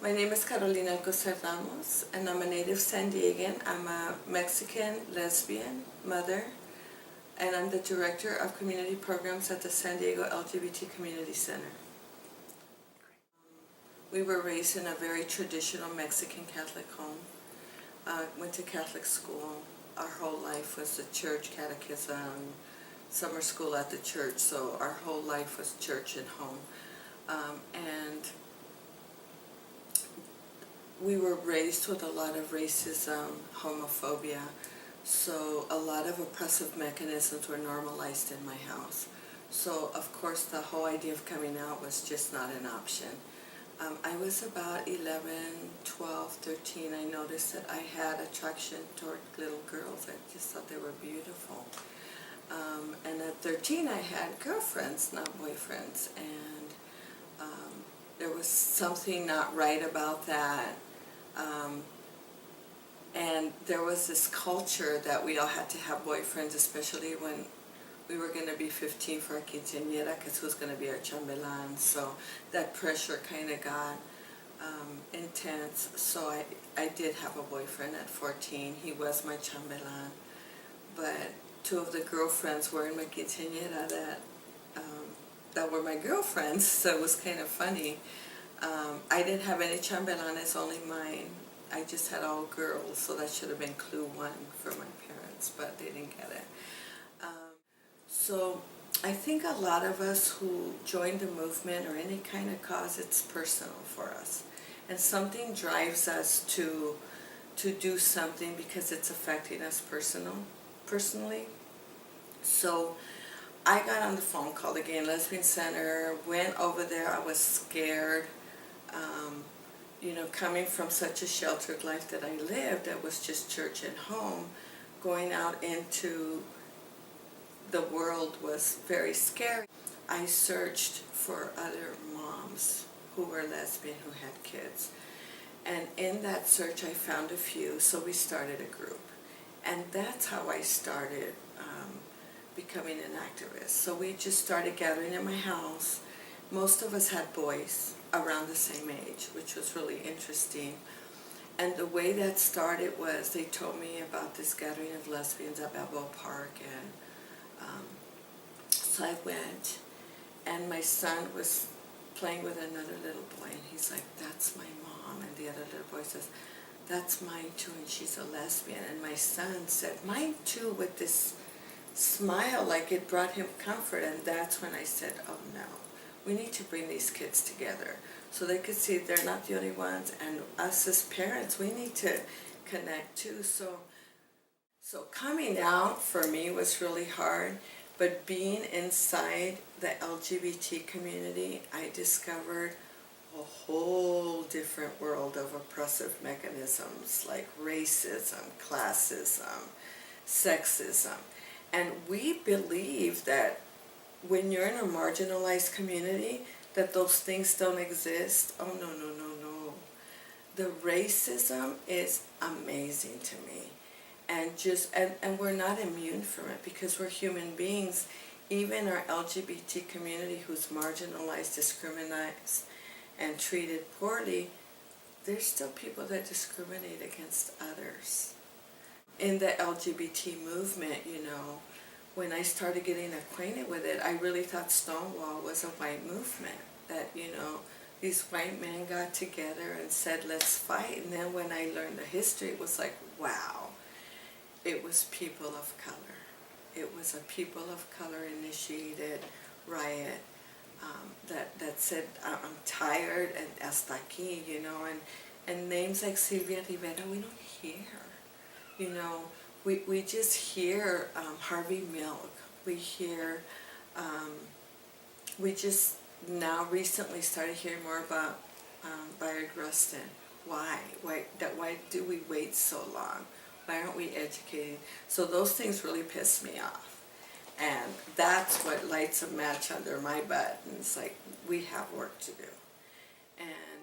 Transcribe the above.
My name is Carolina Ramos, and I'm a native San Diegan. I'm a Mexican lesbian mother, and I'm the director of community programs at the San Diego LGBT Community Center. We were raised in a very traditional Mexican Catholic home. Went to Catholic school. Our whole life was the church, catechism, summer school at the church, so our whole life was church and home. And we were raised with a lot of racism, homophobia, so a lot of oppressive mechanisms were normalized in my house. So of course the whole idea of coming out was just not an option. I was about 11, 12, 13. I noticed that I had attraction toward little girls. I just thought they were beautiful. And at 13 I had girlfriends, not boyfriends, and there was something not right about that. And there was this culture that we all had to have boyfriends, especially when we were going to be 15 for our quinceañera, because who's going to be our chambelán. So that pressure kind of got intense. So I did have a boyfriend at 14. He was my chambelán. But two of the girlfriends were in my quinceañera that were my girlfriends, so it was kind of funny. I didn't have any chambelanes, only mine. I just had all girls, so that should have been clue one for my parents, but they didn't get it. So I think a lot of us who join the movement or any kind of cause, it's personal for us. And something drives us to do something because it's affecting us personally. So I got on the phone, called the Gay and Lesbian Center, went over there. I was scared. Coming from such a sheltered life that I lived, that was just church and home, going out into the world was very scary. I searched for other moms who were lesbian, who had kids. And in that search I found a few, so we started a group. And that's how I started becoming an activist. So we just started gathering in my house. Most of us had boys around the same age, which was really interesting. And the way that started was they told me about this gathering of lesbians at Balboa Park, and so I went, and my son was playing with another little boy, and he's like, "That's my mom," and the other little boy says, "That's mine too, and she's a lesbian." And my son said, "Mine too," with this smile, like it brought him comfort. And that's when I said, "Oh no, we need to bring these kids together so they could see they're not the only ones, and us as parents, we need to connect too." So coming out for me was really hard, but being inside the LGBT community, I discovered a whole different world of oppressive mechanisms like racism, classism, sexism. And we believe that when you're in a marginalized community, that those things don't exist. Oh, no, no, no, no. The racism is amazing to me. And we're not immune from it because we're human beings. Even our LGBT community, who's marginalized, discriminated, and treated poorly, there's still people that discriminate against others. In the LGBT movement, when I started getting acquainted with it, I really thought Stonewall was a white movement, that, these white men got together and said, "Let's fight." And then when I learned the history, it was like, wow, it was people of color. It was a people of color initiated riot that said, "I'm tired," and hasta aquí, and names like Sylvia Rivera, we don't hear. We just hear Harvey Milk. We hear, we just now recently started hearing more about Bayard Rustin. Why do we wait so long? Why aren't we educated? So those things really piss me off. And that's what lights a match under my butt. And it's like, we have work to do. And